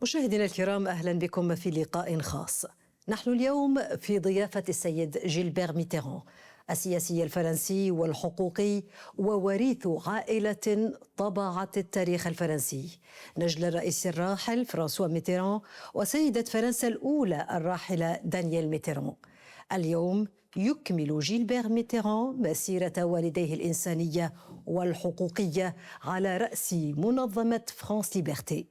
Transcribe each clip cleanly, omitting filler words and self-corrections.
مشاهدينا الكرام، أهلا بكم في لقاء خاص. نحن اليوم في ضيافة السيد جيلبير ميتيران، السياسي الفرنسي والحقوقي ووريث عائلة طبعت التاريخ الفرنسي، نجل الرئيس الراحل فرانسوا ميتيران وسيدة فرنسا الأولى الراحلة دانييل ميتيران. اليوم يكمل جيلبير ميتيران مسيرة والديه الإنسانية والحقوقية على رأس منظمة فرانس ليبرتي.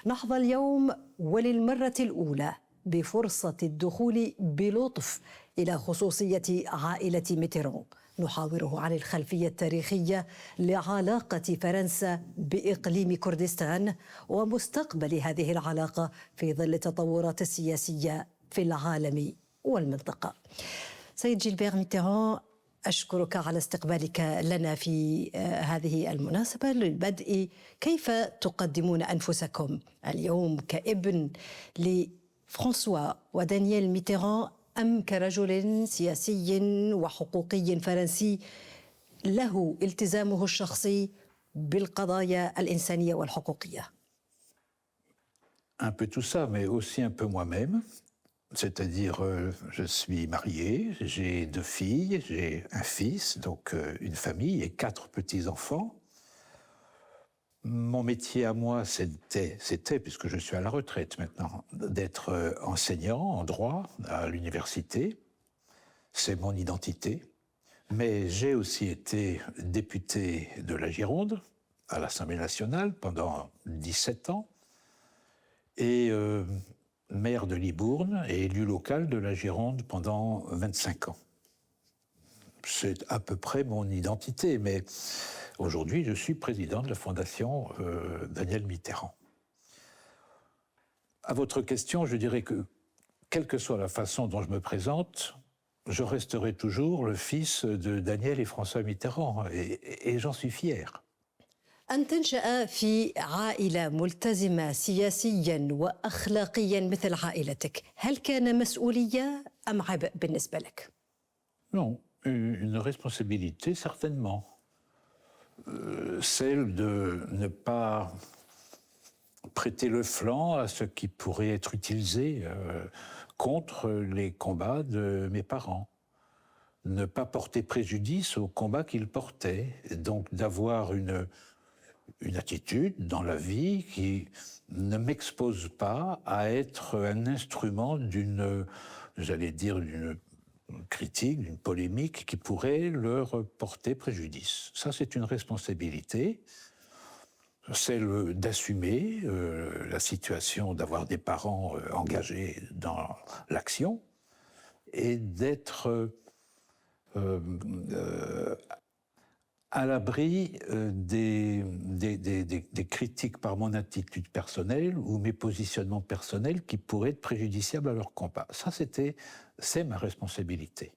نحظى اليوم وللمرة الأولى بفرصة الدخول بلطف إلى خصوصية عائلة ميتيران. نحاوره عن الخلفية التاريخية لعلاقة فرنسا بإقليم كردستان ومستقبل هذه العلاقة في ظل التطورات السياسية في العالم والمنطقة. سيد جيلبير ميتيران، أشكرك على استقبالك لنا في هذه المناسبة. للبدء، كيف تقدمون أنفسكم اليوم كابن لفرانسوا ودانييل ميتيران، أم كرجل سياسي وحقوقي فرنسي له التزامه الشخصي بالقضايا الإنسانية والحقوقية؟ Un peu tout ça, mais aussi un peu moi-même. C'est-à-dire, je suis marié, j'ai 2 filles, j'ai un fils, donc une famille et 4 petits-enfants. Mon métier à moi, c'était, puisque je suis à la retraite maintenant, d'être enseignant en droit à l'université. C'est mon identité. Mais j'ai aussi été député de la Gironde à l'Assemblée nationale pendant 17 ans. Et maire de Libourne et élu local de la Gironde pendant 25 ans. C'est à peu près mon identité, mais aujourd'hui, je suis président de la Fondation Daniel Mitterrand. À votre question, je dirais que, quelle que soit la façon dont je me présente, je resterai toujours le fils de Daniel et François Mitterrand, et j'en suis fier. أن تنشأ في عائلة ملتزمة سياسياً وأخلاقياً مثل عائلتك، هل كان مسؤولية أم عبء بالنسبة لك؟ Non, une responsabilité certainement. Celle de ne pas prêter le flanc à ce qui pourrait être utilisé contre les combats de mes parents. Ne pas porter préjudice aux combats qu'ils portaient, donc d'avoir une attitude dans la vie qui ne m'expose pas à être un instrument d'une critique, d'une polémique qui pourrait leur porter préjudice. Ça, c'est une responsabilité, celle d'assumer la situation, d'avoir des parents engagés dans l'action et d'être à l'abri des critiques par mon attitude personnelle ou mes positionnements personnels qui pourraient être préjudiciables à leur combat. Ça, c'est ma responsabilité.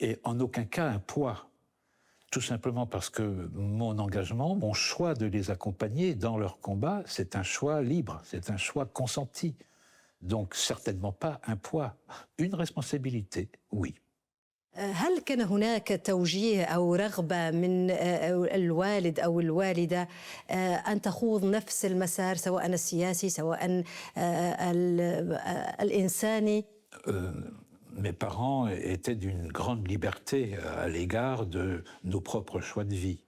Et en aucun cas un poids, tout simplement parce que mon engagement, mon choix de les accompagner dans leur combat, c'est un choix libre, c'est un choix consenti. Donc certainement pas un poids, une responsabilité, oui. هل كان هناك توجيه أو رغبة من الوالد أو الوالدة أن تخوض نفس المسار، سواء السياسي سواء الإنساني؟ Mes parents étaient d'une grande liberté à l'égard de nos propres choix de vie.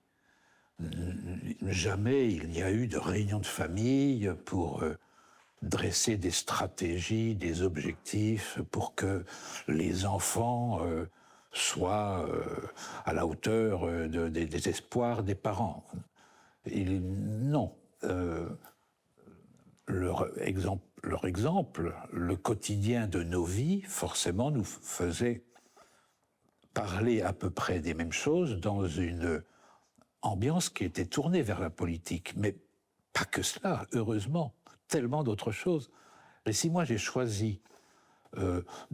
Jamais il n'y a eu de réunion de famille pour dresser des stratégies, des objectifs pour que les enfants soient à la hauteur des espoirs des parents. Non. Leur exemple, le quotidien de nos vies, forcément, nous faisait parler à peu près des mêmes choses dans une ambiance qui était tournée vers la politique. Mais pas que cela, heureusement, tellement d'autres choses. Et si moi j'ai choisi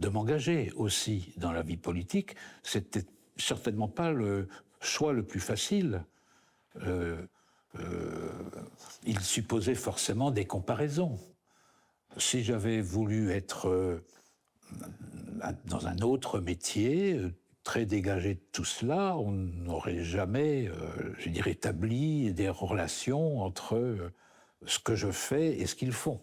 de m'engager aussi dans la vie politique, c'était certainement pas le choix le plus facile. Il supposait forcément des comparaisons. Si j'avais voulu être dans un autre métier, très dégagé de tout cela, on n'aurait jamais, établi des relations entre ce que je fais et ce qu'ils font.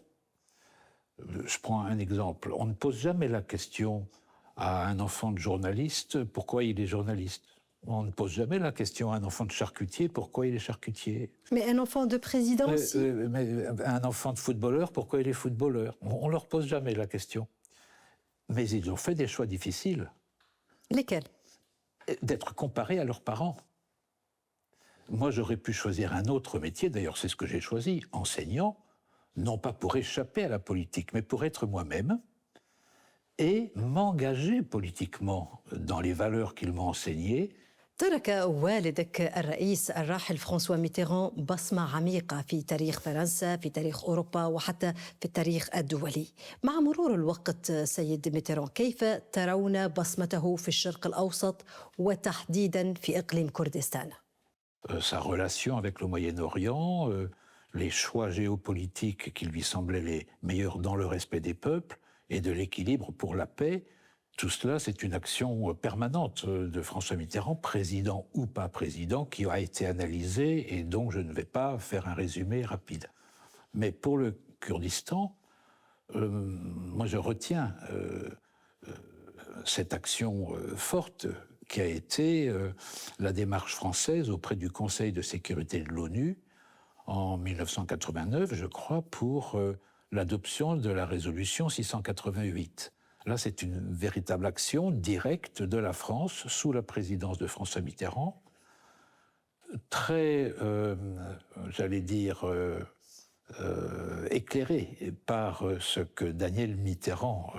Je prends un exemple. On ne pose jamais la question à un enfant de journaliste pourquoi il est journaliste. On ne pose jamais la question à un enfant de charcutier pourquoi il est charcutier. Mais un enfant de président aussi. Mais un enfant de footballeur pourquoi il est footballeur. On ne leur pose jamais la question. Mais ils ont fait des choix difficiles. Lesquels? D'être comparés à leurs parents. Moi, j'aurais pu choisir un autre métier, d'ailleurs c'est ce que j'ai choisi, enseignant, non pas pour échapper à la politique, mais pour être moi-même et m'engager politiquement dans les valeurs qu'ils m'ont enseignées. ترك والدك الرئيس الراحل فرانسوا ميتيران بصمة عميقة في تاريخ فرنسا، في تاريخ أوروبا وحتى في التاريخ الدولي. مع مرور الوقت سيد ميتيران، كيف ترون بصمته في الشرق الأوسط وتحديدا في إقليم كردستان؟ Sa relation avec le Moyen-Orient, les choix géopolitiques qui lui semblaient les meilleurs dans le respect des peuples et de l'équilibre pour la paix, tout cela, c'est une action permanente de François Mitterrand, président ou pas président, qui a été analysée et dont je ne vais pas faire un résumé rapide. Mais pour le Kurdistan, moi je retiens cette action forte qui a été la démarche française auprès du Conseil de sécurité de l'ONU en 1989, je crois, pour l'adoption de la résolution 688. Là, c'est une véritable action directe de la France sous la présidence de François Mitterrand, très, j'allais dire, éclairée par ce que Daniel Mitterrand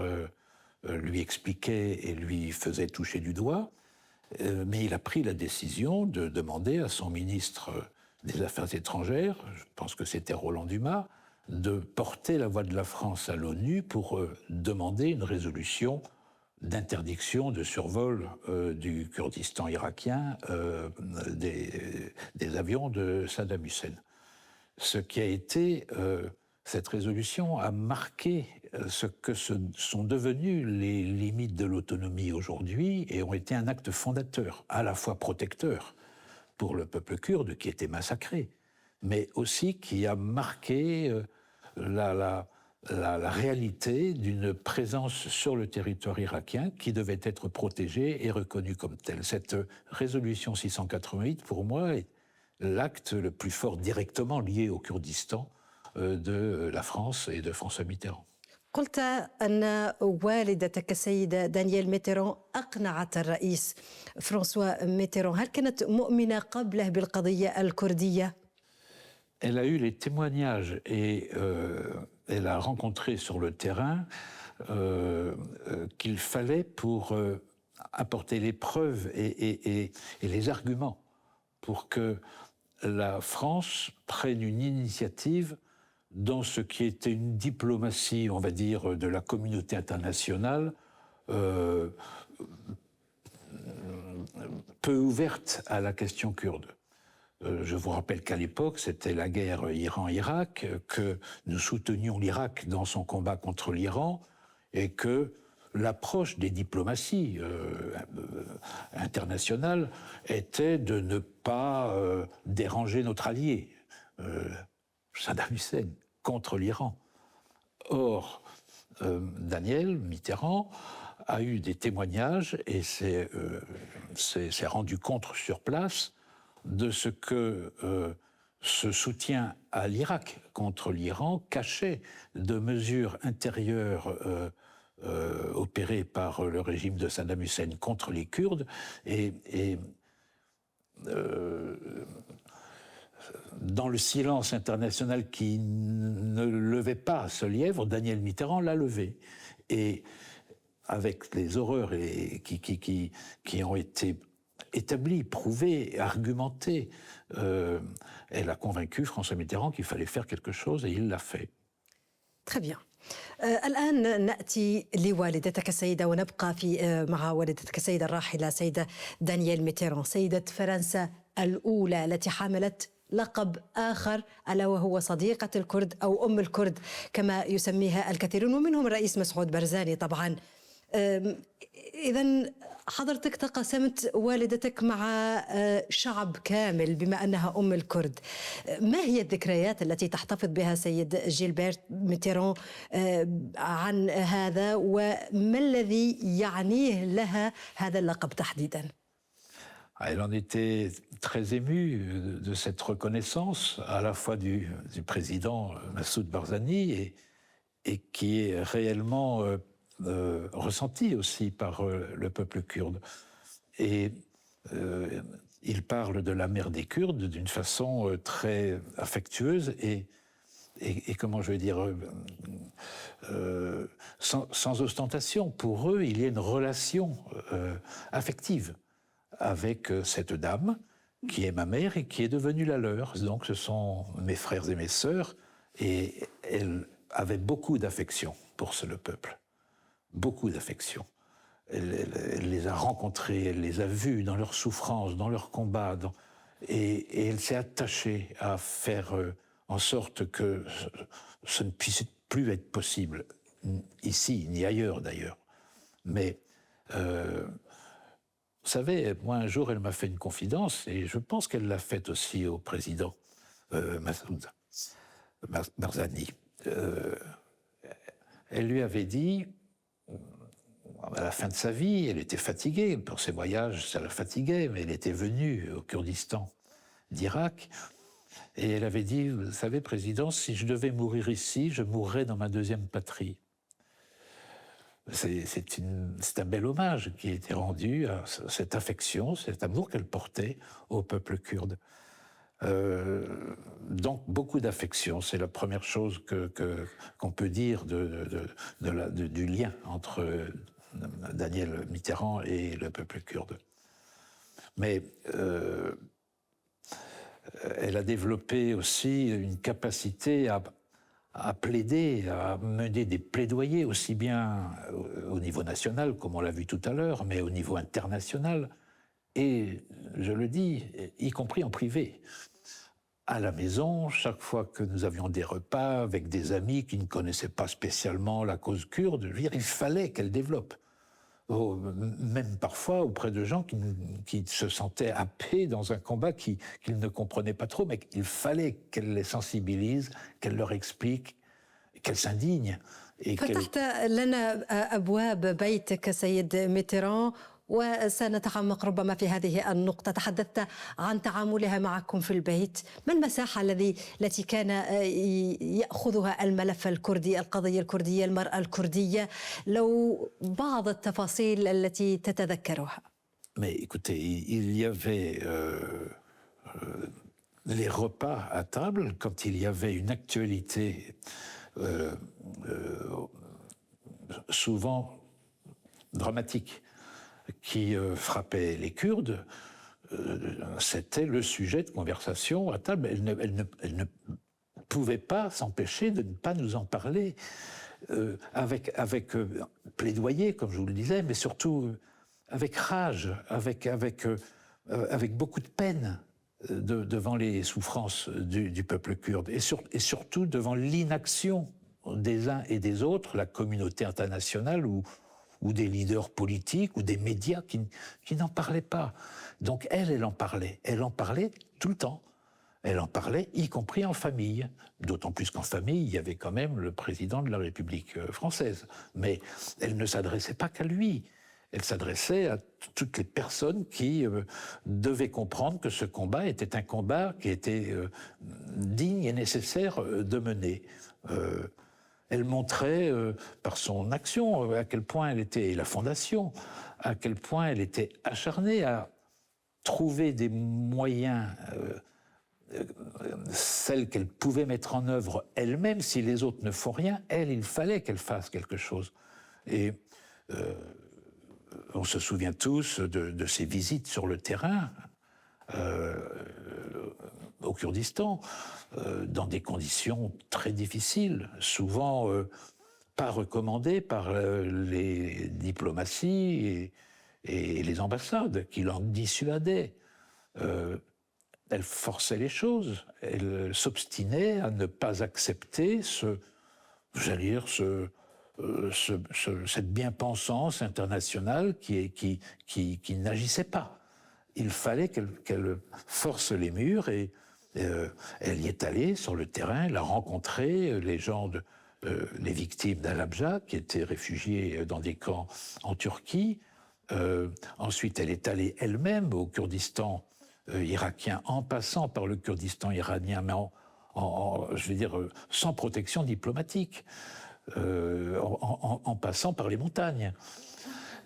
lui expliquait et lui faisait toucher du doigt, mais il a pris la décision de demander à son ministre des Affaires étrangères, je pense que c'était Roland Dumas, de porter la voix de la France à l'ONU pour demander une résolution d'interdiction de survol du Kurdistan irakien des avions de Saddam Hussein. Ce qui a été, cette résolution a marqué ce que sont devenues les limites de l'autonomie aujourd'hui et ont été un acte fondateur, à la fois protecteur pour le peuple kurde qui était massacré, mais aussi qui a marqué la réalité d'une présence sur le territoire irakien qui devait être protégée et reconnue comme telle. Cette résolution 688, pour moi, est l'acte le plus fort directement lié au Kurdistan de la France et de François Mitterrand. قلت أن والدتك السيدة دانييل ميتيران أقنعت الرئيس فرانسوا ميتيران، هل كانت مؤمنة قبله بالقضية الكردية؟ Elle a eu les témoignages et elle a rencontré sur le terrain qu'il fallait pour apporter les preuves et les arguments pour que la France prenne une initiative dans ce qui était une diplomatie, on va dire, de la communauté internationale peu ouverte à la question kurde. Je vous rappelle qu'à l'époque, c'était la guerre Iran-Irak, que nous soutenions l'Irak dans son combat contre l'Iran et que l'approche des diplomaties internationales était de ne pas déranger notre allié, Saddam Hussein, contre l'Iran. Or, Daniel Mitterrand a eu des témoignages et s'est rendu compte sur place de ce que ce soutien à l'Irak contre l'Iran cachait de mesures intérieures opérées par le régime de Saddam Hussein contre les Kurdes et dans le silence international qui ne levait pas ce lièvre, Daniel Mitterrand l'a levé. Et avec les horreurs qui ont été établies, prouvées, argumentées, elle a convaincu François Mitterrand qu'il fallait faire quelque chose et il l'a fait. Très bien. الآن نأتي لوالدتك السيدة ونبقى مع والدتك السيدة الراحلة سيدة دانييل ميتيران، سيدة فرنسا الأولى التي حملت لقب آخر ألا وهو صديقة الكرد أو أم الكرد كما يسميها الكثيرون ومنهم الرئيس مسعود برزاني طبعا. إذا حضرتك تقاسمت والدتك مع شعب كامل بما أنها أم الكرد. ما هي الذكريات التي تحتفظ بها سيد جيلبرت ميتيران عن هذا، وما الذي يعنيه لها هذا اللقب تحديداً؟ Elle en était très émue de cette reconnaissance, à la fois du président Massoud Barzani et qui est réellement ressentie aussi par le peuple kurde. Et il parle de la mère des Kurdes d'une façon très affectueuse et comment je vais dire, sans ostentation. Pour eux, il y a une relation affective avec cette dame qui est ma mère et qui est devenue la leur. Donc ce sont mes frères et mes sœurs, et elle avait beaucoup d'affection pour le peuple, beaucoup d'affection. Elle les a rencontrés, elle les a vus dans leurs souffrances, dans leurs combats, et elle s'est attachée à faire en sorte que ce ne puisse plus être possible, ici ni ailleurs d'ailleurs. Mais vous savez, moi, un jour, elle m'a fait une confidence, et je pense qu'elle l'a faite aussi au président Massoud Barzani. Elle lui avait dit, à la fin de sa vie, elle était fatiguée, pour ses voyages, ça la fatiguait, mais elle était venue au Kurdistan d'Irak, et elle avait dit, vous savez, président, si je devais mourir ici, je mourrais dans ma deuxième patrie. C'est un bel hommage qui a été rendu à cette affection, cet amour qu'elle portait au peuple kurde. Donc beaucoup d'affection, c'est la première chose qu'on peut dire du lien entre Danielle Mitterrand et le peuple kurde. Mais elle a développé aussi une capacité à plaider, à mener des plaidoyers aussi bien au niveau national, comme on l'a vu tout à l'heure, mais au niveau international, et je le dis, y compris en privé. À la maison, chaque fois que nous avions des repas avec des amis qui ne connaissaient pas spécialement la cause kurde, je veux dire, il fallait qu'elle développe. Même parfois auprès de gens qui se sentaient happés dans un combat qu'ils ne comprenaient pas trop, mais il fallait qu'elle les sensibilise, qu'elle leur explique, qu'elle s'indigne. فتحت لنا أبواب بيتك سيد ميتيران، وسنتعمق ربما في هذه النقطة. تحدثت عن تعاملها معكم في البيت، ما المساحة التي كان يأخذها الملف الكردي، القضية الكردية، المرأة الكردية، لو بعض التفاصيل التي تتذكرها؟ Mais écoutez, il y avait les repas à table, quand il y avait une actualité souvent dramatique qui frappait les Kurdes, c'était le sujet de conversation à table. Elle ne pouvait pas s'empêcher de ne pas nous en parler, avec plaidoyer, comme je vous le disais, mais surtout avec rage, avec beaucoup de peine devant les souffrances du peuple kurde, et surtout devant l'inaction des uns et des autres, la communauté internationale ou des leaders politiques ou des médias qui n'en parlaient pas. Donc elle en parlait tout le temps. Elle en parlait, y compris en famille. D'autant plus qu'en famille, il y avait quand même le président de la République française. Mais elle ne s'adressait pas qu'à lui. Elle s'adressait à toutes les personnes qui devaient comprendre que ce combat était un combat qui était digne et nécessaire de mener. Elle montrait par son action à quel point elle était, et la Fondation, à quel point elle était acharnée à trouver des moyens, celles qu'elle pouvait mettre en œuvre elle-même. Si les autres ne font rien, il fallait qu'elle fasse quelque chose. Et on se souvient tous de ses visites sur le terrain au Kurdistan, dans des conditions très difficiles, souvent pas recommandées par les diplomaties et les ambassades qui l'en dissuadaient. Elle forçait les choses, elle s'obstinait à ne pas accepter cette bien-pensance internationale qui n'agissait pas. Il fallait qu'elle force les murs et elle y est allée sur le terrain, elle a rencontré les gens, les victimes d'Halabja qui étaient réfugiés dans des camps en Turquie. Ensuite, elle est allée elle-même au Kurdistan irakien en passant par le Kurdistan iranien, mais je vais dire, sans protection diplomatique, en passant par les montagnes.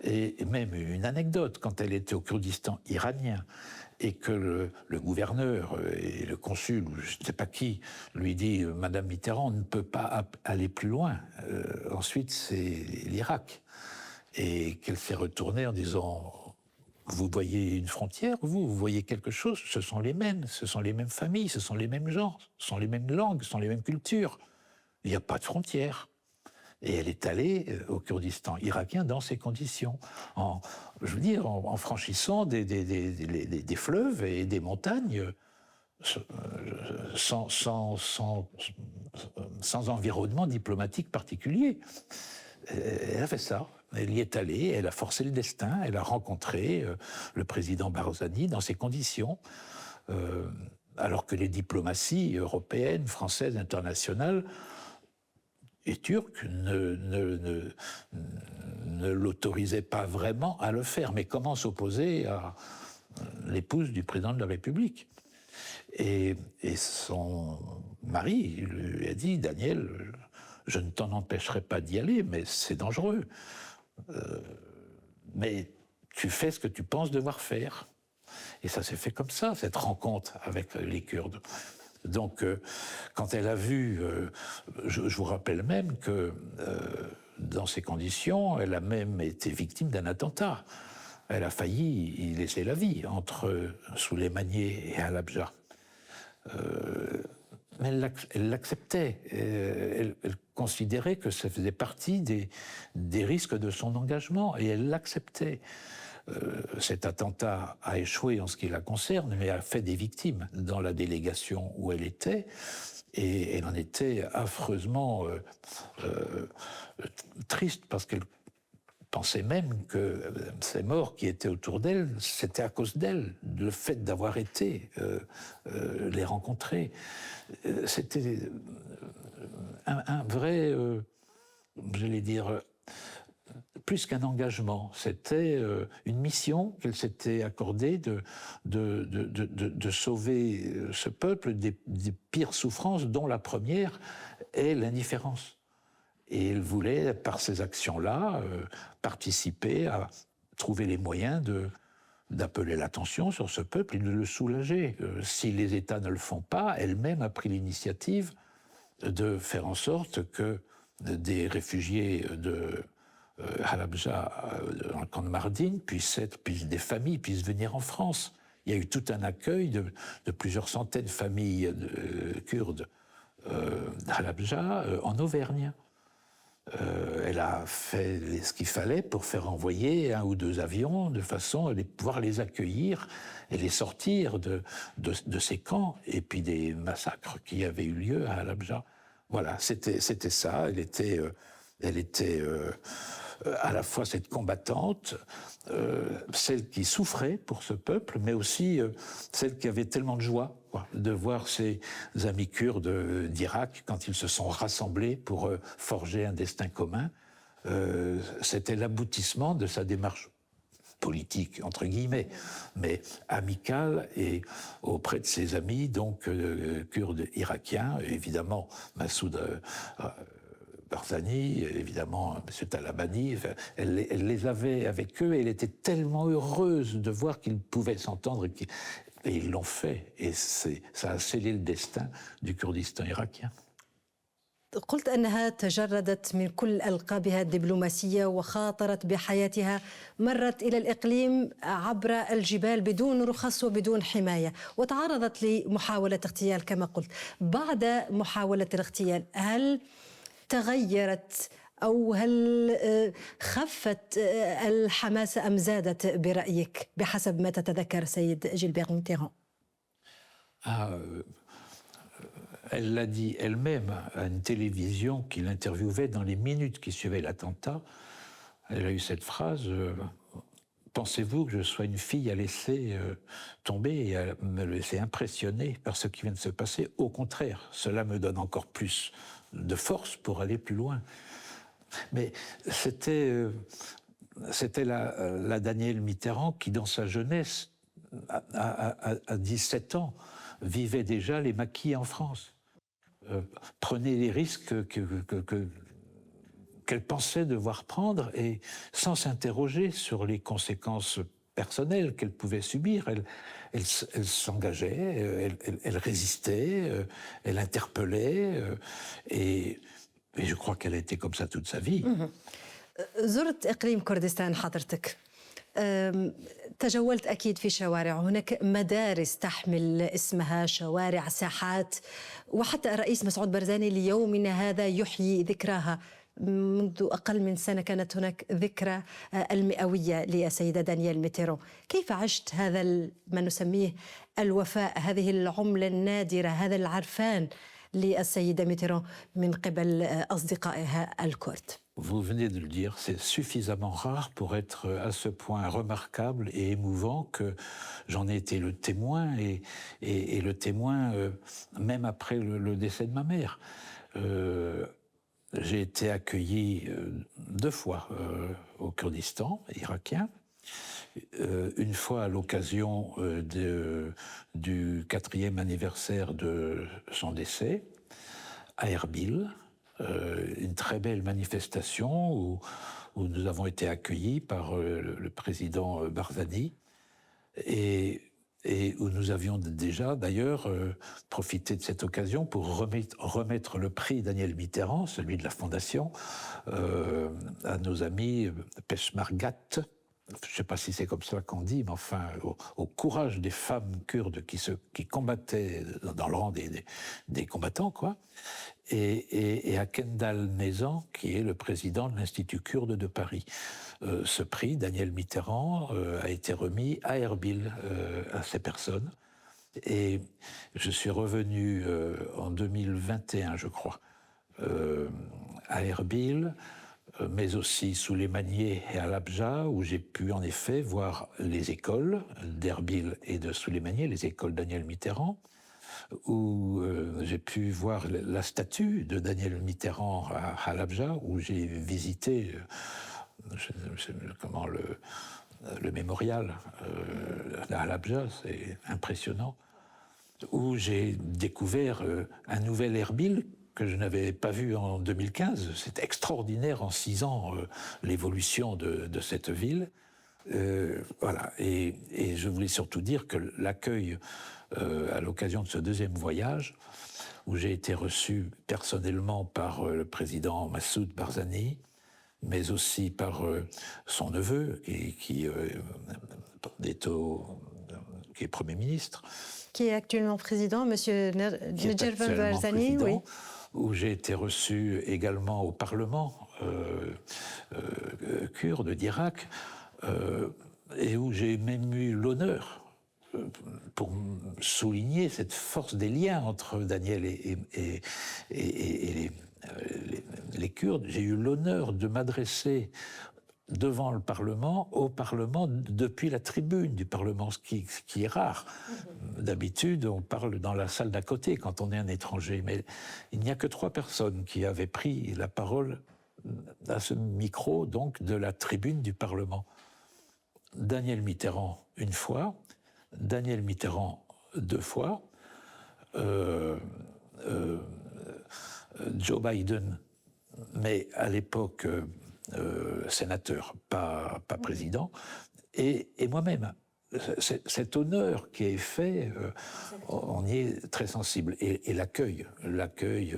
Et même une anecdote, quand elle était au Kurdistan iranien et que le gouverneur et le consul, ou je ne sais pas qui, lui dit « Madame Mitterrand ne peut pas aller plus loin ». Ensuite, c'est l'Irak. Et qu'elle s'est retournée en disant « Vous voyez une frontière, vous voyez quelque chose, ce sont les mêmes familles, ce sont les mêmes gens, ce sont les mêmes langues, ce sont les mêmes cultures. Il n'y a pas de frontière ». Et elle est allée au Kurdistan irakien dans ces conditions, en franchissant des fleuves et des montagnes sans environnement diplomatique particulier. Elle a fait ça. Elle y est allée, elle a forcé le destin, elle a rencontré le président Barzani dans ces conditions, alors que les diplomaties européennes, françaises, internationales et turques ne l'autorisaient pas vraiment à le faire. Mais comment s'opposer à l'épouse du président de la République ? Et son mari lui a dit « Daniel, je ne t'en empêcherai pas d'y aller, mais c'est dangereux. Mais tu fais ce que tu penses devoir faire. » Et ça s'est fait comme ça, cette rencontre avec les Kurdes. Donc, quand elle a vu, je vous rappelle même que dans ces conditions, elle a même été victime d'un attentat. Elle a failli y laisser la vie entre Souleymaniye et Halabja. Mais elle l'acceptait. Elle considérait que ça faisait partie des risques de son engagement et elle l'acceptait. Cet attentat a échoué en ce qui la concerne, mais a fait des victimes dans la délégation où elle était, et elle en était affreusement triste, parce qu'elle pensait même que ces morts qui étaient autour d'elle, c'était à cause d'elle, le fait d'avoir été les rencontrer. C'était un vrai, j'allais dire, plus qu'un engagement, c'était une mission qu'elle s'était accordée de sauver ce peuple des pires souffrances, dont la première est l'indifférence. Et elle voulait, par ces actions-là, participer à trouver les moyens d'appeler l'attention sur ce peuple et de le soulager. Si les États ne le font pas, elle-même a pris l'initiative de faire en sorte que des réfugiés de Halabja, dans le camp de Mardin, des familles puissent venir en France. Il y a eu tout un accueil de plusieurs centaines de familles kurdes d'Halabja en Auvergne. Elle a fait ce qu'il fallait pour faire envoyer 1 ou 2 avions de façon à pouvoir les accueillir et les sortir de ces camps et puis des massacres qui avaient eu lieu à Halabja. Voilà, c'était ça. Elle était à la fois cette combattante, celle qui souffrait pour ce peuple, mais aussi celle qui avait tellement de joie de voir ses amis kurdes d'Irak, quand ils se sont rassemblés pour forger un destin commun. C'était l'aboutissement de sa démarche politique, entre guillemets, mais amicale, et auprès de ses amis, donc kurdes irakiens, évidemment Massoud Barzani, évidemment M. Talabani, elle les avait avec eux et elle était tellement heureuse de voir qu'ils pouvaient s'entendre et ils l'ont fait. Et ça a scellé le destin du Kurdistan irakien. قلت أنها تجردت من كل ألقابها الدبلوماسية وخاطرت بحياتها، مرت إلى الإقليم عبر الجبال بدون رخص وبدون حماية، وتعرضت لمحاولة اغتيال كما قلت. بعد محاولة الاغتيال هل تغيرت أو هل خفت الحماسة أم زادت برأيك بحسب ما تتذكر سيد جيلبير ميتيران؟ Elle l'a dit elle-même à une télévision qui l'interviewait dans les minutes qui suivaient l'attentat. Elle a eu cette phrase pensez-vous que je sois une fille à laisser tomber et à me laisser impressionner par ce qui vient de se passer? Au contraire, cela me donne encore plus de force pour aller plus loin. Mais c'était la Danielle Mitterrand qui, dans sa jeunesse, à 17 ans, vivait déjà les maquis en France. Prenait les risques qu'elle pensait devoir prendre et sans s'interroger sur les conséquences personnelles qu'elle pouvait subir. Elle s'engageait, elle résistait, elle interpellait et je crois qu'elle a été comme ça toute sa vie. زرت إقليم كردستان حضرتك، تجولت أكيد في شوارع، هناك مدارس تحمل اسمها، شوارع، ساحات، وحتى الرئيس مسعود بارزاني ليومنا هذا يحيي ذكراها. منذ أقل من سنة كانت هناك ذكرى المئوية للسيدة دانيال ميتيرون. كيف عشت هذا ما نسميه الوفاء، هذه العملة النادرة، هذا العرفان للسيدة ميتيرون من قبل أصدقائها الكرد؟ Vous venez de le dire, c'est suffisamment rare pour être à ce point remarquable et émouvant que j'en ai été le témoin et le témoin même après le décès de ma mère. J'ai été accueilli 2 fois au Kurdistan irakien, une fois à l'occasion du 4e anniversaire de son décès à Erbil, une très belle manifestation où nous avons été accueillis par le président Barzani et où nous avions déjà d'ailleurs profité de cette occasion pour remettre le prix Daniel Mitterrand, celui de la Fondation, à nos amis Peshmergat. Je ne sais pas si c'est comme ça qu'on dit, mais enfin, au courage des femmes kurdes qui combattaient dans le rang des combattants, quoi, et à Kendal Nezan, qui est le président de l'Institut kurde de Paris. Ce prix, Daniel Mitterrand, a été remis à Erbil à ces personnes. Et je suis revenu en 2021, je crois, à Erbil, mais aussi sous les Maniers et à Labja, où j'ai pu en effet voir les écoles d'Erbil et de Souleymanié, les écoles Daniel Mitterrand, où j'ai pu voir la statue de Daniel Mitterrand à Halabja, où j'ai visité le mémorial à Halabja, c'est impressionnant, où j'ai découvert un nouvel Erbil que je n'avais pas vu en 2015. C'est extraordinaire en 6 ans l'évolution de cette ville. Voilà. Et je voulais surtout dire que l'accueil à l'occasion de ce 2e voyage, où j'ai été reçu personnellement par le président Massoud Barzani, mais aussi par son neveu, qui est Premier ministre. Qui est actuellement président, M. Nedjervan Barzani, oui. Où j'ai été reçu également au Parlement kurde d'Irak, et où j'ai même eu l'honneur, pour souligner cette force des liens entre Daniel et les Kurdes, j'ai eu l'honneur de m'adresser devant le Parlement, au Parlement, depuis la tribune du Parlement, ce qui est rare. D'habitude, on parle dans la salle d'à côté quand on est un étranger, mais il n'y a que 3 personnes qui avaient pris la parole à ce micro, donc, de la tribune du Parlement. Daniel Mitterrand, 1 fois, Daniel Mitterrand, 2 fois, Joe Biden, mais à l'époque sénateur, pas président, et moi-même. Cet honneur qui est fait, on y est très sensible. Et l'accueil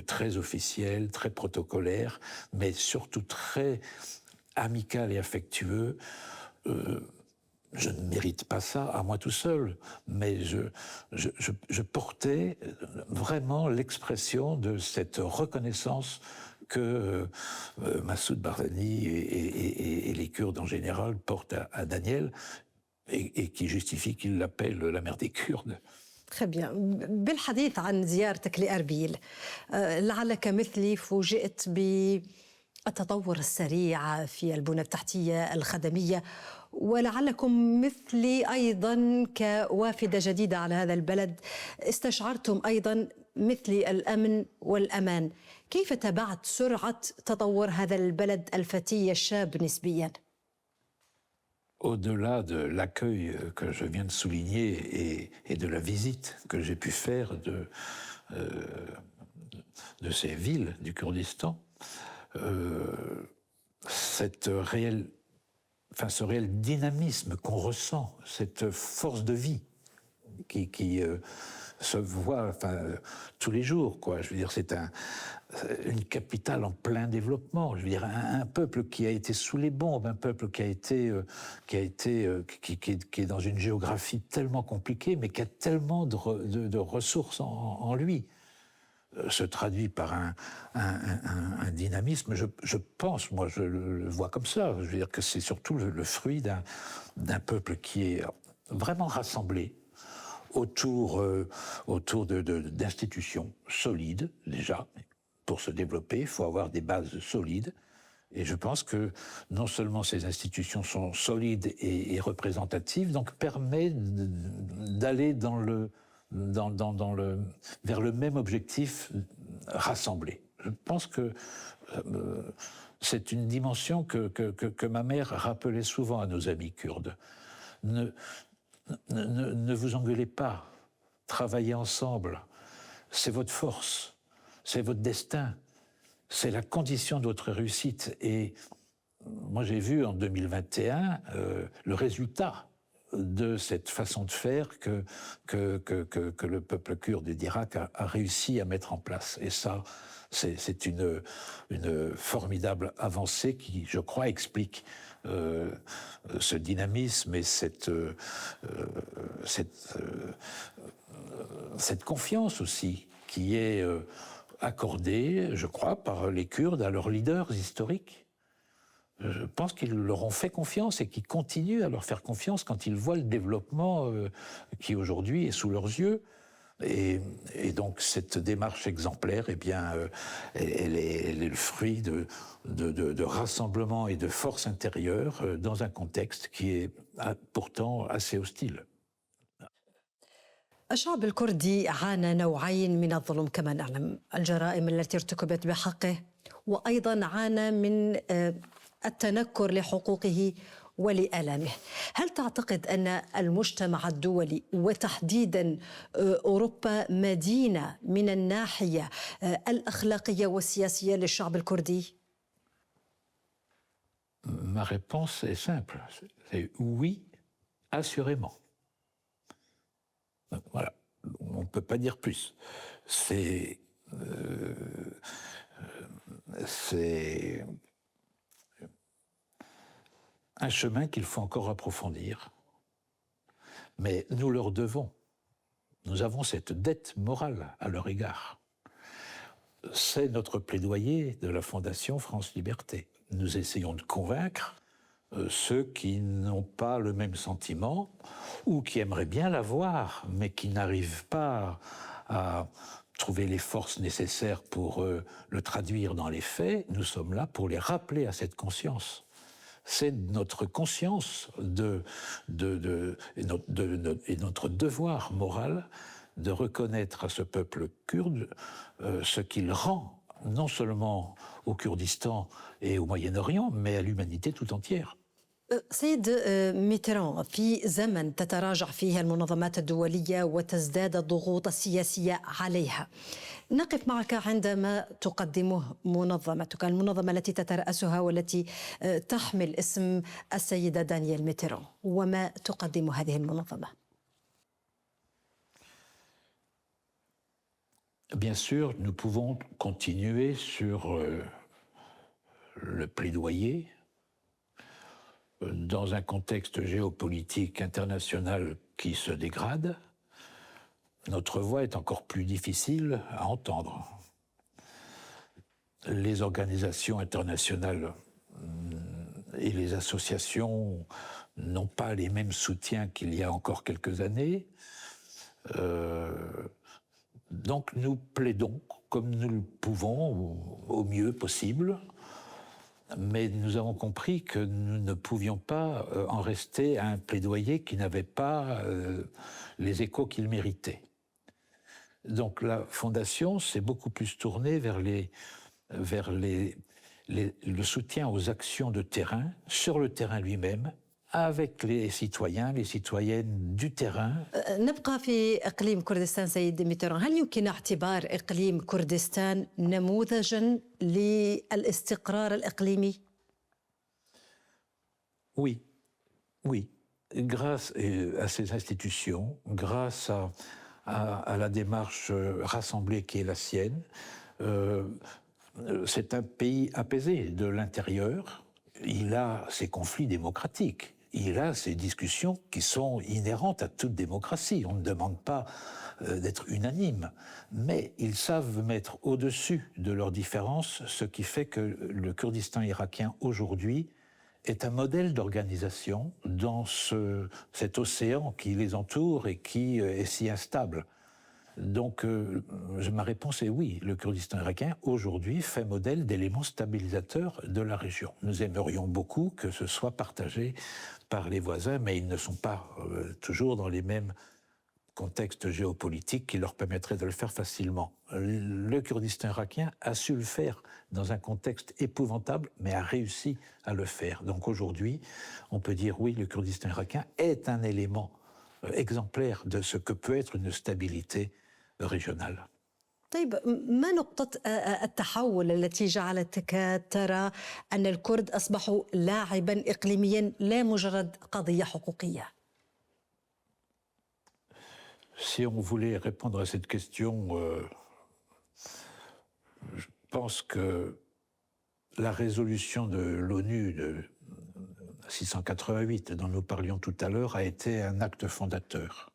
très officiel, très protocolaire, mais surtout très amical et affectueux. Je ne mérite pas ça à moi tout seul, mais je portais vraiment l'expression de cette reconnaissance que Massoud Barzani et les Kurdes en général portent à Daniel, et qui justifie qu'il l'appelle la mère des Kurdes. très bien. بالحديث عن زيارتك لأربيل، لعلك مثلي فوجئت بالتطور السريع في البنى التحتية الخدمية، ولعلكم مثلي أيضا كوافدة جديدة على هذا البلد استشعرتم أيضا مثلي الأمن والأمان. كيف تابعت سرعة تطور هذا البلد الفتي الشاب نسبيا؟ Au-delà de l'accueil que je viens de souligner et de la visite que j'ai pu faire de ces villes du Kurdistan, ce réel dynamisme qu'on ressent, cette force de vie qui se voit tous les jours, quoi. Je veux dire, c'est une capitale en plein développement. Je veux dire, un peuple qui a été sous les bombes, un peuple qui est dans une géographie tellement compliquée, mais qui a tellement de ressources en lui, se traduit par un dynamisme. Je pense, moi, je le vois comme ça. Je veux dire que c'est surtout le fruit d'un peuple qui est vraiment rassemblé autour d'institutions solides, déjà. Pour se développer, il faut avoir des bases solides. Et je pense que non seulement ces institutions sont solides et représentatives, donc permet d'aller vers le même objectif rassemblé. Je pense que c'est une dimension que ma mère rappelait souvent à nos amis kurdes. Ne vous engueulez pas, travaillez ensemble, c'est votre force, c'est votre destin, c'est la condition de votre réussite. Et moi j'ai vu en 2021 le résultat de cette façon de faire que le peuple kurde d'Irak a réussi à mettre en place. Et ça, c'est une formidable avancée qui, je crois, explique ce dynamisme et cette confiance aussi qui est accordée, je crois, par les Kurdes à leurs leaders historiques. Je pense qu'ils leur ont fait confiance et qu'ils continuent à leur faire confiance quand ils voient le développement qui aujourd'hui est sous leurs yeux. Et donc cette démarche exemplaire, eh bien, elle est le fruit de rassemblement et de force intérieure dans un contexte qui est pourtant assez hostile. الشعب الكردي عانى نوعين من الظلم كما نعلم، الجرائم التي ارتكبت بحقه، وأيضا عانى من التنكر لحقوقه ولآلامه. هل تعتقد أن المجتمع الدولي وتحديدا أوروبا مدينة من الناحية الأخلاقية والسياسية للشعب الكردي؟ Ma réponse est simple, c'est oui, assurément. Voilà, on ne peut pas dire plus. C'est un chemin qu'il faut encore approfondir. Mais nous leur devons. Nous avons cette dette morale à leur égard. C'est notre plaidoyer de la Fondation France Liberté. Nous essayons de convaincre ceux qui n'ont pas le même sentiment ou qui aimeraient bien l'avoir, mais qui n'arrivent pas à trouver les forces nécessaires pour le traduire dans les faits. Nous sommes là pour les rappeler à cette conscience. C'est notre conscience et notre devoir moral de reconnaître à ce peuple kurde ce qu'il rend non seulement au Kurdistan et au Moyen-Orient, mais à l'humanité tout entière. سيد ميتران، في زمن تتراجع فيه المنظمات الدولية وتزداد الضغوط السياسية عليها، نقف معك عندما تقدمه منظمتك، المنظمة التي تترأسها والتي تحمل اسم السيدة دانيال ميتران، وما تقدم هذه المنظمة؟ Bien sûr, nous pouvons continuer sur le plaidoyer dans un contexte géopolitique international qui se dégrade. Notre voix est encore plus difficile à entendre. Les organisations internationales et les associations n'ont pas les mêmes soutiens qu'il y a encore quelques années. Donc nous plaidons comme nous le pouvons, au mieux possible, mais nous avons compris que nous ne pouvions pas en rester à un plaidoyer qui n'avait pas les échos qu'il méritait. Donc la Fondation s'est beaucoup plus tournée vers le soutien aux actions de terrain, sur le terrain lui-même, avec les citoyens, les citoyennes du terrain. نبقى في إقليم كردستان سيد ميتران، هل يمكن اعتبار إقليم كردستان نموذجاً للاستقرار الإقليمي؟ Oui, oui. Grâce à ces institutions, grâce à la démarche rassemblée qui est la sienne, c'est un pays apaisé de l'intérieur. Il a ses conflits démocratiques. Il a ces discussions qui sont inhérentes à toute démocratie. On ne demande pas d'être unanime, mais ils savent mettre au-dessus de leurs différences, ce qui fait que le Kurdistan irakien aujourd'hui est un modèle d'organisation dans cet océan qui les entoure et qui est si instable. Donc, ma réponse est oui, le Kurdistan irakien, aujourd'hui, fait modèle d'éléments stabilisateurs de la région. Nous aimerions beaucoup que ce soit partagé par les voisins, mais ils ne sont pas toujours dans les mêmes contextes géopolitiques qui leur permettraient de le faire facilement. Le Kurdistan irakien a su le faire dans un contexte épouvantable, mais a réussi à le faire. Donc aujourd'hui, on peut dire oui, le Kurdistan irakien est un élément exemplaire de ce que peut être une stabilité régionale. طيب ما نقطة التحول التي جعلتك ترى أن الكرد أصبحوا لاعباً إقليمياً لا مجرد قضية حقوقية؟ Si on voulait répondre à cette question, je pense que la résolution de l'ONU de 688, dont nous parlions tout à l'heure, a été un acte fondateur.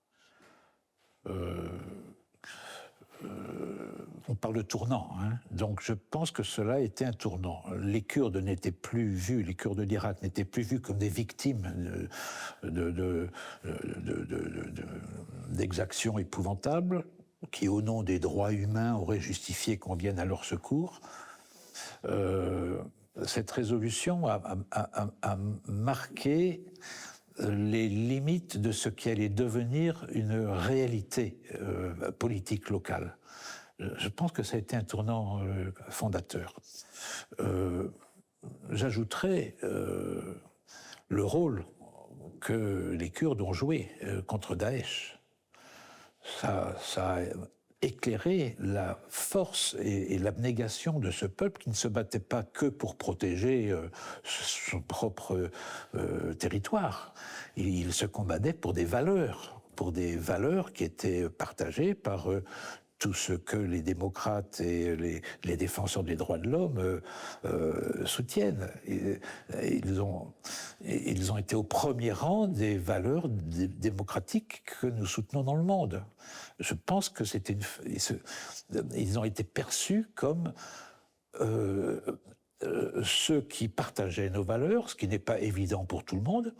On parle de tournant, hein. Donc je pense que cela était un tournant. Les Kurdes n'étaient plus vus, les Kurdes d'Irak n'étaient plus vus comme des victimes d'exactions épouvantables qui, au nom des droits humains, auraient justifié qu'on vienne à leur secours. Cette résolution a marqué les limites de ce qui allait devenir une réalité politique locale. Je pense que ça a été un tournant fondateur. J'ajouterais le rôle que les Kurdes ont joué contre Daesh. Ça a éclairer la force et l'abnégation de ce peuple qui ne se battait pas que pour protéger son propre territoire. Il se combattait pour des valeurs qui étaient partagées par tout ce que les démocrates et les défenseurs des droits de l'homme soutiennent. Ils ont été au premier rang des valeurs démocratiques que nous soutenons dans le monde. Je pense que ils ont été perçus comme ceux qui partageaient nos valeurs, ce qui n'est pas évident pour tout le monde,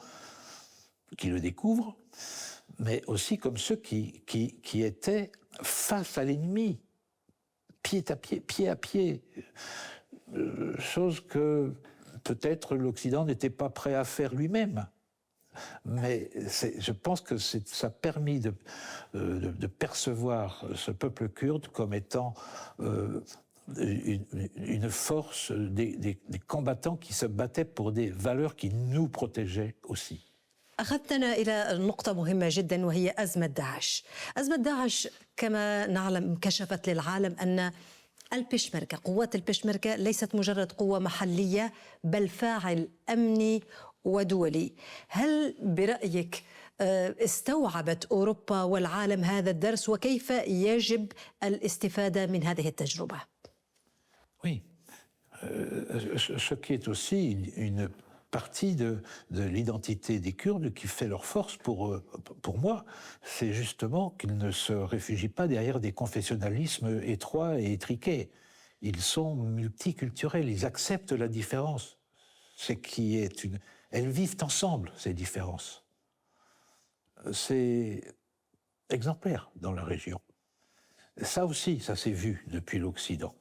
qui le découvrent, mais aussi comme ceux qui étaient face à l'ennemi, pied à pied, chose que peut-être l'Occident n'était pas prêt à faire lui-même. Mais je pense que ça a permis de percevoir ce peuple kurde comme étant une force des combattants qui se battaient pour des valeurs qui nous protégeaient aussi. أخذتنا إلى نقطة مهمة جدا وهي أزمة داعش. أزمة داعش كما نعلم كشفت للعالم أن البشمركة، قوات البشمركة ليست مجرد قوة محلية بل فاعل أمني ودولي. هل برأيك استوعبت أوروبا والعالم هذا الدرس وكيف يجب الاستفادة من هذه التجربة؟ Oui, ce qui est aussi une partie de l'identité des Kurdes qui fait leur force pour moi, c'est justement qu'ils ne se réfugient pas derrière des confessionnalismes étroits et étriqués. Ils sont multiculturels, ils acceptent la différence. Elles vivent ensemble, ces différences. exemplaire dans la région. Ça aussi, ça s'est vu depuis l'Occident.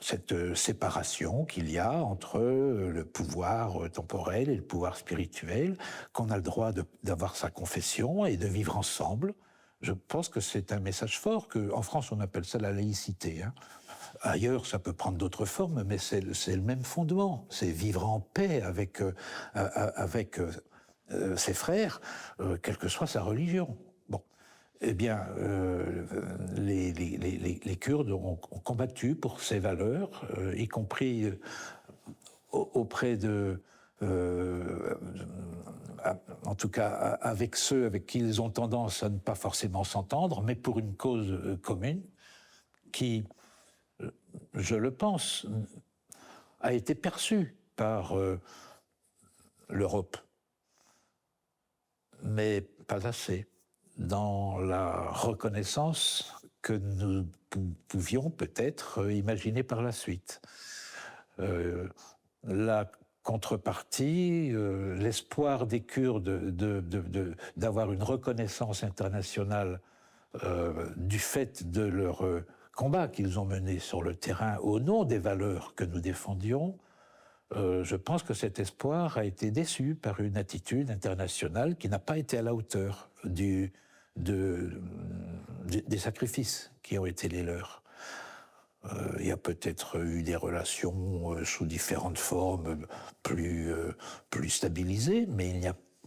Cette séparation qu'il y a entre le pouvoir temporel et le pouvoir spirituel, qu'on a le droit d'avoir sa confession et de vivre ensemble. Je pense que c'est un message fort, qu'en France on appelle ça la laïcité. Hein. Ailleurs ça peut prendre d'autres formes, mais c'est le même fondement, c'est vivre en paix avec ses frères, quelle que soit sa religion. Bon. Eh bien, les Kurdes ont combattu pour ces valeurs, y compris auprès de... en tout cas, avec ceux avec qui ils ont tendance à ne pas forcément s'entendre, mais pour une cause commune qui, je le pense, a été perçue par l'Europe, mais pas assez dans la reconnaissance que nous pouvions peut-être imaginer par la suite. La contrepartie, l'espoir des Kurdes d'avoir une reconnaissance internationale du fait de leur combat qu'ils ont mené sur le terrain au nom des valeurs que nous défendions, je pense que cet espoir a été déçu par une attitude internationale qui n'a pas été à la hauteur des sacrifices qui ont été les leurs. Il y a peut-être eu des relations sous différentes formes plus stabilisées, mais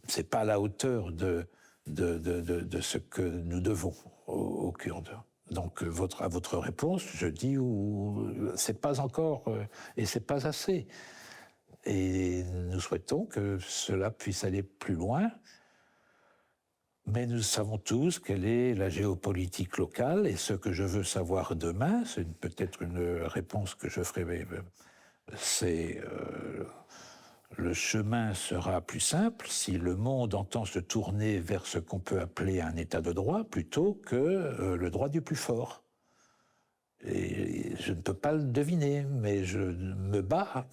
ce n'est pas à la hauteur de ce que nous devons aux Kurdes. Donc, à votre réponse, je dis c'est pas encore et c'est pas assez. Et nous souhaitons que cela puisse aller plus loin. Mais nous savons tous quelle est la géopolitique locale, et ce que je veux savoir demain, c'est peut-être une réponse que je ferai, c'est le chemin sera plus simple si le monde entend se tourner vers ce qu'on peut appeler un état de droit plutôt que le droit du plus fort. Et je ne peux pas le deviner, mais je me bats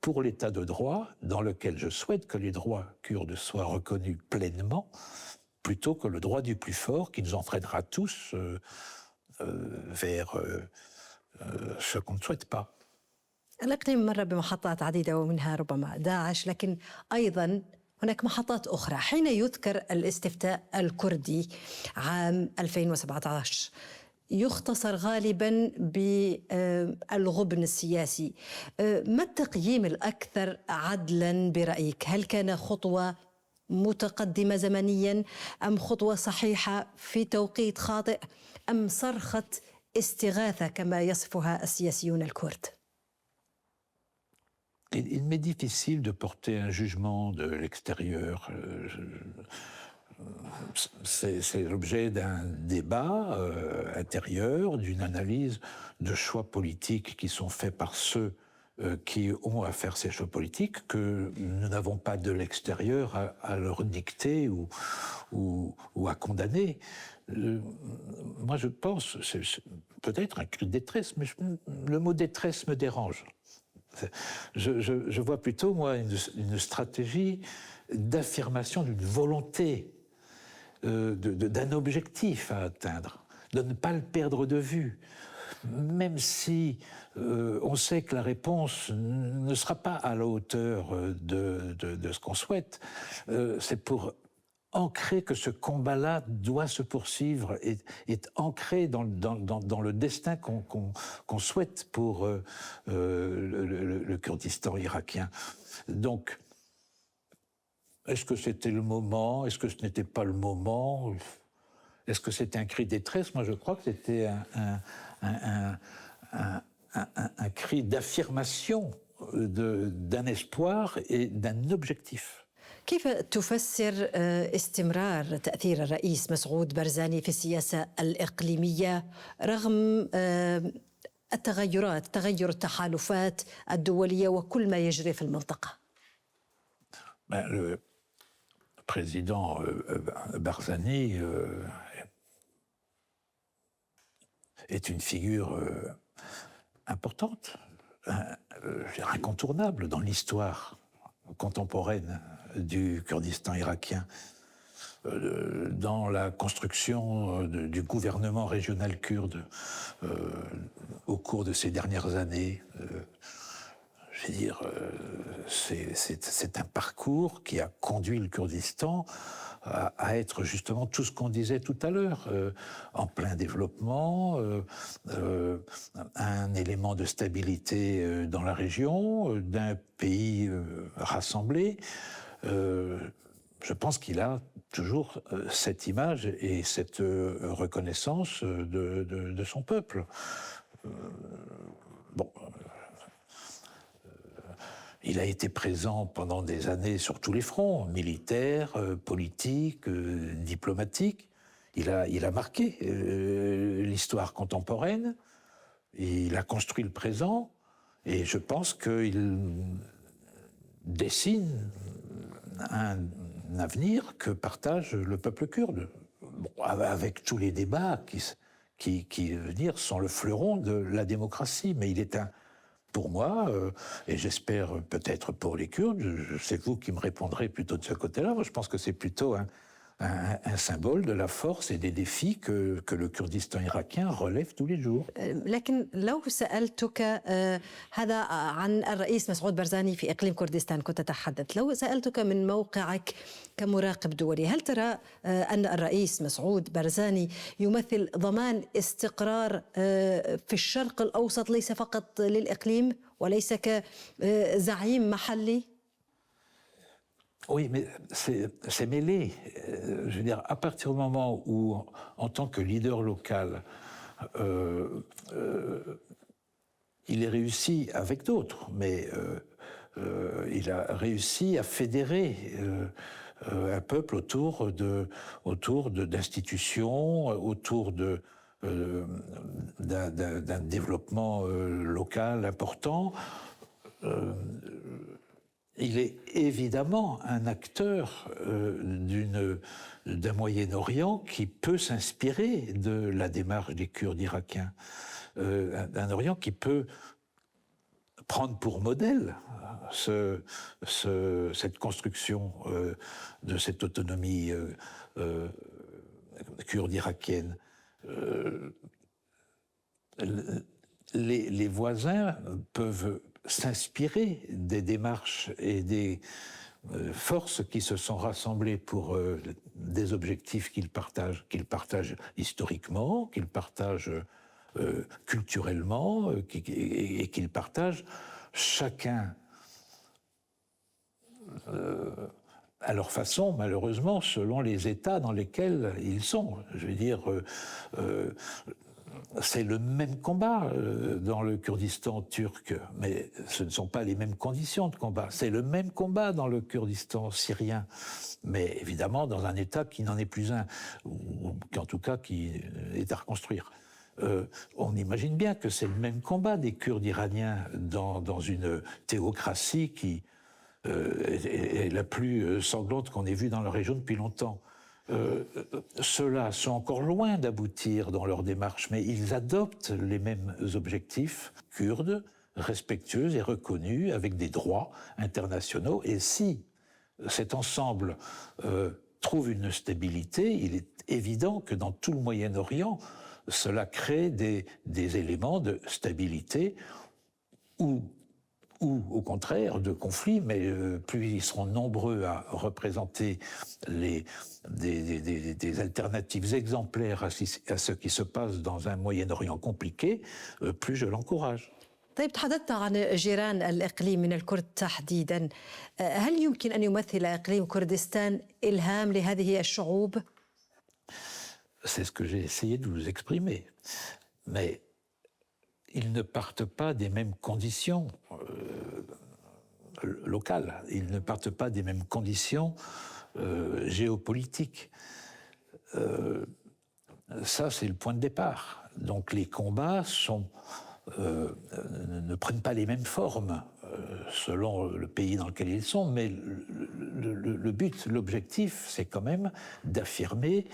pour l'état de droit dans lequel je souhaite que les droits kurdes soient reconnus pleinement, plutôt que le droit du plus fort qui nous entraînera tous vers ce qu'on ne souhaite pas. الإقليم مر بمحطات عديدة ومنها ربما داعش، لكن أيضا هناك محطات أخرى. حين يذكر الاستفتاء الكردي عام 2017 يختصر غالبا بالغبن السياسي. ما التقييم الأكثر عدلا برأيك؟ هل كان خطوة متقدمة زمنيا أم خطوة صحيحة في توقيت خاطئ أم صرخة استغاثة كما يصفها السياسيون الكرد؟ Il m'est difficile de porter un jugement de l'extérieur. C'est l'objet d'un débat intérieur, d'une analyse de choix politiques qui sont faits par ceux qui ont à faire ces choix politiques que nous n'avons pas de l'extérieur à leur dicter ou à condamner. Moi, je pense, c'est peut-être un cri de détresse, mais le mot détresse me dérange. Je vois plutôt, moi, une stratégie d'affirmation d'une volonté, d'un objectif à atteindre, de ne pas le perdre de vue. Même si on sait que la réponse ne sera pas à la hauteur de ce qu'on souhaite, c'est pour ancrer que ce combat-là doit se poursuivre, est ancré dans le destin qu'on souhaite pour le Kurdistan irakien. Donc, est-ce que c'était le moment? Est-ce que ce n'était pas le moment? Est-ce que c'était un cri de détresse? Moi, je crois que c'était un cri d'affirmation d'un espoir et d'un objectif. كيف تفسر استمرار تأثير الرئيس مسعود بارزاني في السياسة الإقليمية رغم تغير التحالفات الدولية وكل ما يجري في المنطقة؟ Le président Barzani est une figure importante, incontournable dans l'histoire contemporaine du Kurdistan irakien. dans la construction du gouvernement régional kurde au cours de ces dernières années. Je veux dire, c'est un parcours qui a conduit le Kurdistan à être justement tout ce qu'on disait tout à l'heure, en plein développement, un élément de stabilité dans la région, d'un pays rassemblé. Je pense qu'il a toujours cette image et cette reconnaissance de son peuple. Bon. Il a été présent pendant des années sur tous les fronts, militaires, politiques, diplomatiques. Il a marqué l'histoire contemporaine, il a construit le présent, et je pense qu'il dessine un avenir que partage le peuple kurde, bon, avec tous les débats qui sont le fleuron de la démocratie, mais il est pour moi, et j'espère peut-être pour les Kurdes, c'est vous qui me répondrez plutôt de ce côté-là, moi je pense que c'est plutôt un symbole de la force et des défis que le Kurdistan irakien relève tous les jours. لكن لو سألتك هذا عن الرئيس مسعود بارزاني في إقليم كردستان كنت تتحدث، لو سألتك من موقعك كمراقب دولي، هل ترى أن الرئيس مسعود بارزاني يمثل ضمان استقرار في الشرق الأوسط ليس فقط للإقليم وليس كزعيم محلي؟ Oui, mais c'est mêlé. Je veux dire, à partir du moment où, en tant que leader local, il est réussi avec d'autres, mais il a réussi à fédérer un peuple autour d'institutions, autour d'un développement local important. Il est évidemment un acteur d'un Moyen-Orient qui peut s'inspirer de la démarche des Kurdes irakiens. Un Orient qui peut prendre pour modèle cette construction de cette autonomie kurde irakienne. Les voisins peuvent s'inspirer des démarches et des forces qui se sont rassemblées pour des objectifs qu'ils partagent historiquement, qu'ils partagent culturellement et qu'ils partagent chacun à leur façon, malheureusement, selon les États dans lesquels ils sont. Je veux dire, c'est le même combat dans le Kurdistan turc, mais ce ne sont pas les mêmes conditions de combat. C'est le même combat dans le Kurdistan syrien, mais évidemment dans un État qui n'en est plus un, ou en tout cas qui est à reconstruire. On imagine bien que c'est le même combat des Kurdes iraniens dans une théocratie qui est la plus sanglante qu'on ait vue dans la région depuis longtemps. Ceux-là sont encore loin d'aboutir dans leur démarche, mais ils adoptent les mêmes objectifs kurdes, respectueux et reconnus, avec des droits internationaux. Et si cet ensemble trouve une stabilité, il est évident que dans tout le Moyen-Orient, cela crée des éléments de stabilité ou au contraire de conflits, mais plus ils seront nombreux à représenter des alternatives exemplaires à ce qui se passe dans un Moyen-Orient compliqué, plus je l'encourage. طيب تحدثت عن جيران الإقليم من الكرد تحديداً، هل يمكن أن يمثل إقليم كردستان إلهام لهذه الشعوب؟ C'est ce que j'ai essayé de vous exprimer, mais ils ne partent pas des mêmes conditions locales, ils ne partent pas des mêmes conditions géopolitiques. Ça, c'est le point de départ. Donc les combats ne prennent pas les mêmes formes selon le pays dans lequel ils sont, mais le but, l'objectif, c'est quand même d'affirmer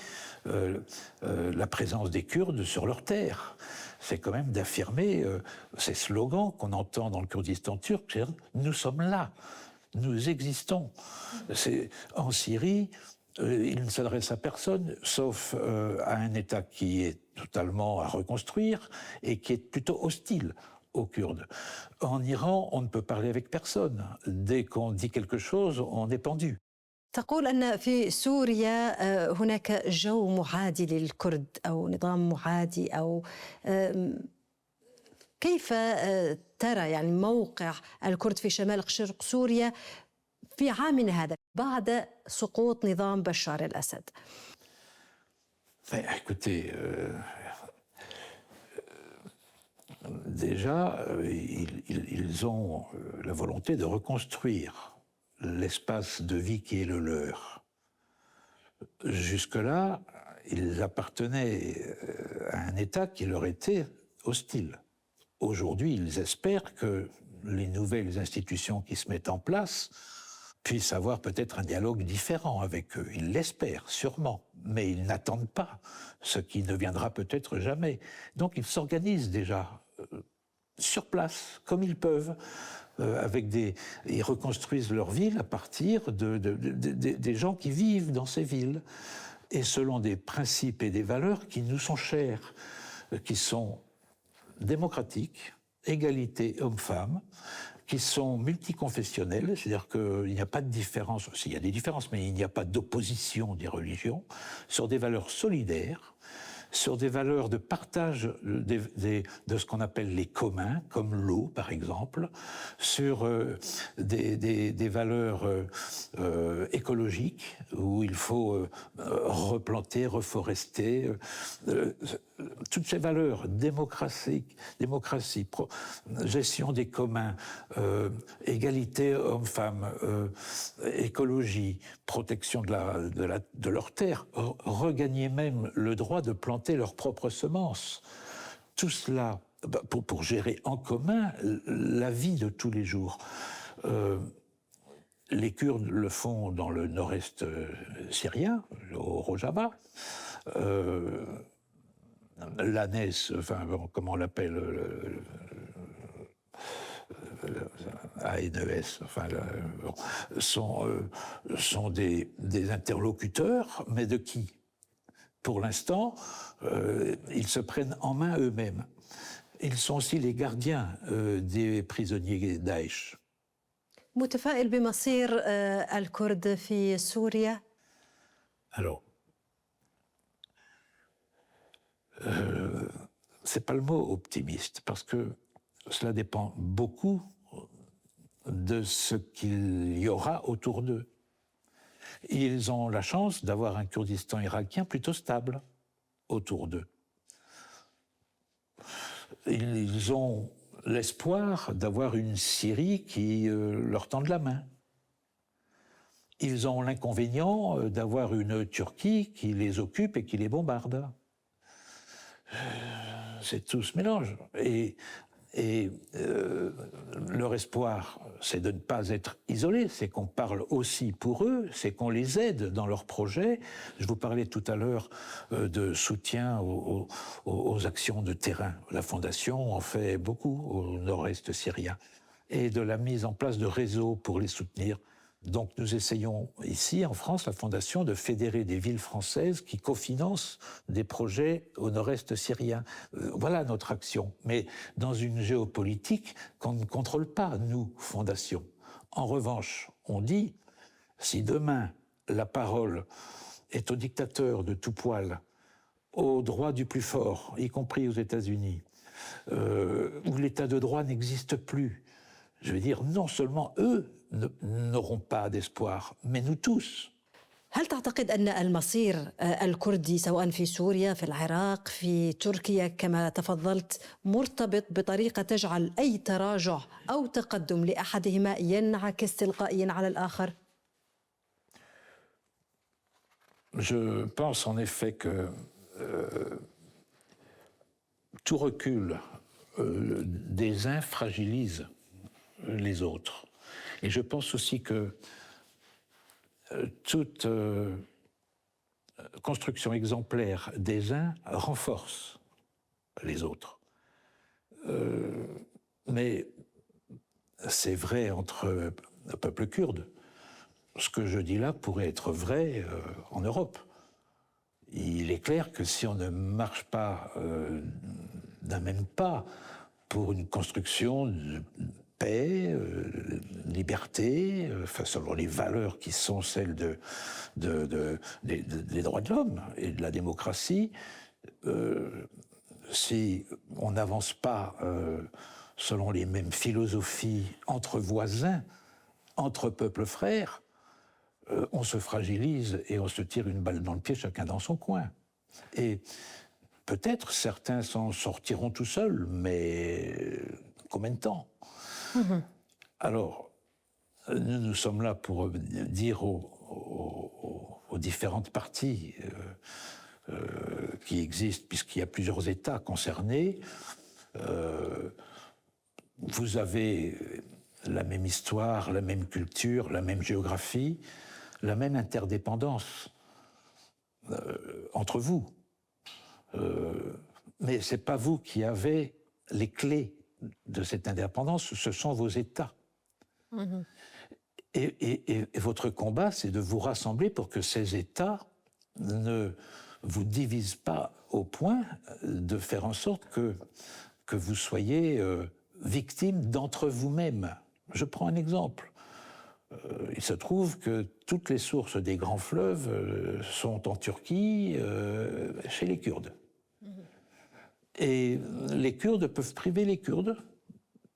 la présence des Kurdes sur leur terre. C'est quand même d'affirmer ces slogans qu'on entend dans le Kurdistan turc, c'est-à-dire « nous sommes là, nous existons ». En Syrie, il ne s'adresse à personne, sauf à un État qui est totalement à reconstruire et qui est plutôt hostile aux Kurdes. En Iran, on ne peut parler avec personne. Dès qu'on dit quelque chose, on est pendu. تقول أن في سوريا هناك جو معادي للكرد أو نظام معادي أو كيف ترى يعني موقع الكرد في شمال شرق سوريا في عامنا هذا بعد سقوط نظام بشار الأسد؟ Écoutez, déjà, ils ont la volonté de reconstruire l'espace de vie qui est le leur. Jusque-là, ils appartenaient à un État qui leur était hostile. Aujourd'hui, ils espèrent que les nouvelles institutions qui se mettent en place puissent avoir peut-être un dialogue différent avec eux. Ils l'espèrent, sûrement, mais ils n'attendent pas ce qui ne viendra peut-être jamais. Donc ils s'organisent déjà sur place, comme ils peuvent, ils reconstruisent leur ville à partir des gens qui vivent dans ces villes, et selon des principes et des valeurs qui nous sont chers, qui sont démocratiques, égalité homme-femme, qui sont multiconfessionnels, c'est-à-dire qu'il n'y a pas de différence, il y a des différences, mais il n'y a pas d'opposition des religions, sur des valeurs solidaires, sur des valeurs de partage de ce qu'on appelle les communs, comme l'eau par exemple, sur des valeurs écologiques, où il faut replanter, reforester, toutes ces valeurs, démocratie, gestion des communs, égalité homme-femme, écologie, protection de leur terre, regagner même le droit de planter leurs propres semences. Tout cela pour gérer en commun la vie de tous les jours. Les Kurdes le font dans le nord-est syrien, au Rojava. L'ANES, enfin, comment on l'appelle, ANES, enfin, sont des interlocuteurs, mais de qui? Pour l'instant, ils se prennent en main eux-mêmes. Ils sont aussi les gardiens des prisonniers Daesh. متفائل بمصير الكرد في سوريا؟ Alors, c'est pas le mot optimiste, parce que cela dépend beaucoup de ce qu'il y aura autour d'eux. Ils ont la chance d'avoir un Kurdistan irakien plutôt stable autour d'eux. Ils ont l'espoir d'avoir une Syrie qui leur tende la main. Ils ont l'inconvénient d'avoir une Turquie qui les occupe et qui les bombarde. C'est tout ce mélange. Et leur espoir, c'est de ne pas être isolés, c'est qu'on parle aussi pour eux, c'est qu'on les aide dans leurs projets. Je vous parlais tout à l'heure de soutien aux actions de terrain. La Fondation en fait beaucoup au nord-est syrien, et de la mise en place de réseaux pour les soutenir. Donc nous essayons ici, en France, la Fondation, de fédérer des villes françaises qui cofinancent des projets au nord-est syrien. Voilà notre action. Mais dans une géopolitique qu'on ne contrôle pas, nous, Fondation. En revanche, on dit, si demain la parole est au dictateur de tout poil, au droit du plus fort, y compris aux États-Unis, où l'état de droit n'existe plus, je veux dire, non seulement eux n'auront pas d'espoir, mais nous tous. هل تعتقد أن المصير الكردي سواء في سوريا، في العراق، في تركيا كما تفضلت مرتبط بطريقة تجعل أي تراجع أو تقدم لأحدهما ينعكس تلقائيا على الآخر؟ Je pense en effet que tout recul des uns fragilise les autres. Et je pense aussi que toute construction exemplaire des uns renforce les autres. Mais c'est vrai entre le peuple kurde, ce que je dis là pourrait être vrai en Europe. Il est clair que si on ne marche pas d'un même pas pour une construction de paix, liberté, selon les valeurs qui sont celles des droits de l'homme et de la démocratie, si on n'avance pas selon les mêmes philosophies entre voisins, entre peuples frères, on se fragilise et on se tire une balle dans le pied chacun dans son coin. Et peut-être certains s'en sortiront tout seuls, mais combien de temps ? Alors, nous sommes là pour dire aux différentes parties qui existent, puisqu'il y a plusieurs États concernés, vous avez la même histoire, la même culture, la même géographie, la même interdépendance entre vous. Mais ce n'est pas vous qui avez les clés de cette indépendance, ce sont vos États. Et votre combat, c'est de vous rassembler pour que ces États ne vous divisent pas au point de faire en sorte que vous soyez victime d'entre vous-même. Je prends un exemple. Il se trouve que toutes les sources des grands fleuves sont en Turquie, chez les Kurdes. Et les Kurdes peuvent priver les Kurdes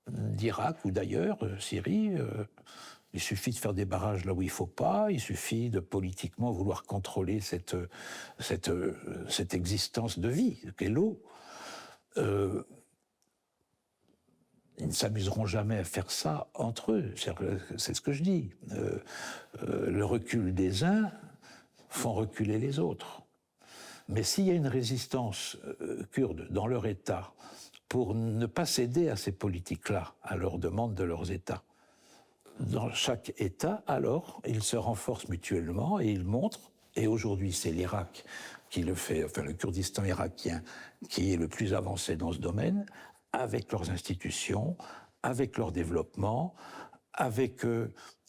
d'Irak ou d'ailleurs, Syrie. Il suffit de faire des barrages là où il ne faut pas, il suffit de politiquement vouloir contrôler cette existence de vie, qu'est l'eau. Ils ne s'amuseront jamais à faire ça entre eux. C'est ce que je dis. Le recul des uns font reculer les autres. Mais s'il y a une résistance kurde dans leur État pour ne pas céder à ces politiques-là, à leurs demandes de leurs États, dans chaque État, alors, ils se renforcent mutuellement et ils montrent, et aujourd'hui c'est l'Irak qui le fait, enfin le Kurdistan irakien qui est le plus avancé dans ce domaine, avec leurs institutions, avec leur développement, avec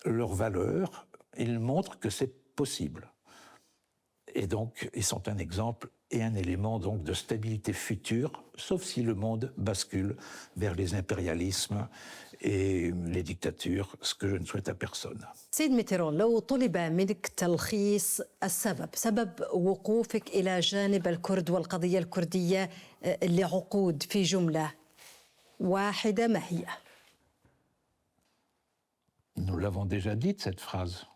leurs valeurs, ils montrent que c'est possible. Et donc, ils sont un exemple et un élément donc de stabilité future, sauf si le monde bascule vers les impérialismes et les dictatures, ce que je ne souhaite à personne. سيد ميتيرون، لو طلب منك تلخيص سبب وقوفك إلى جانب الكرد والقضية الكردية لعقود في جملة واحدة، ما هي؟ Nous l'avons déjà dit, cette phrase.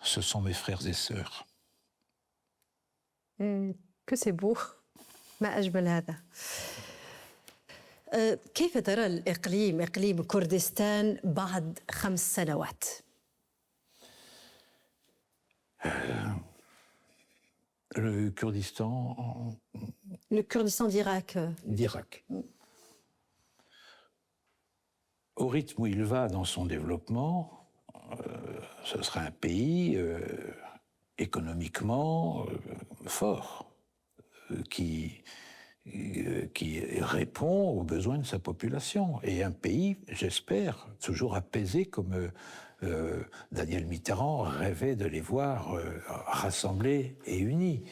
Ce sont mes frères et sœurs. Que c'est beau. ما أجمل هذا. كيف ترى الإقليم، إقليم كردستان بعد 5 سنوات؟ Le Kurdistan... Le Kurdistan d'Irak. D'Irak. Au rythme où il va dans son développement, ce sera un pays économiquement fort, qui répond aux besoins de sa population. Et un pays, j'espère, toujours apaisé comme Daniel Mitterrand rêvait de les voir rassemblés et unis.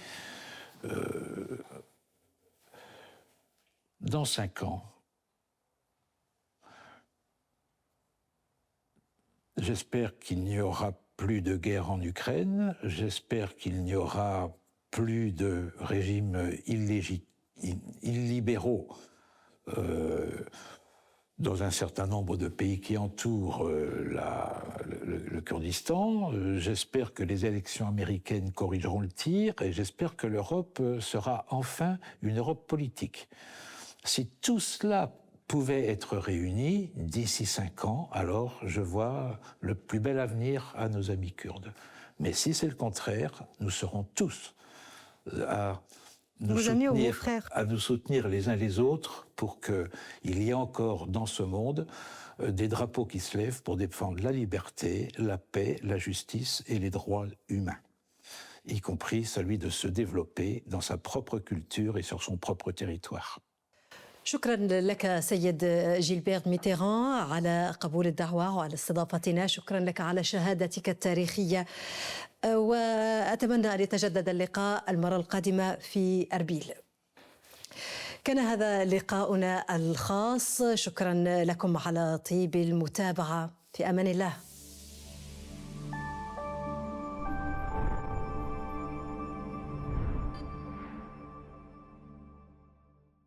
Dans 5 ans, j'espère qu'il n'y aura plus de guerre en Ukraine, j'espère qu'il n'y aura plus de régimes illibéraux dans un certain nombre de pays qui entourent le Kurdistan. J'espère que les élections américaines corrigeront le tir et j'espère que l'Europe sera enfin une Europe politique. Si tout cela pouvait être réuni d'ici 5 ans, alors je vois le plus bel avenir à nos amis kurdes. Mais si c'est le contraire, nous serons tous à nous soutenir les uns les autres pour qu'il y ait encore dans ce monde des drapeaux qui se lèvent pour défendre la liberté, la paix, la justice et les droits humains, y compris celui de se développer dans sa propre culture et sur son propre territoire. شكرا لك سيد جيلبير ميتيران على قبول الدعوة وعلى استضافتنا. شكرا لك على شهادتك التاريخية، وأتمنى أن يتجدد اللقاء المرة القادمة في أربيل. كان هذا لقاؤنا الخاص. شكرا لكم على طيب المتابعة. في أمان الله.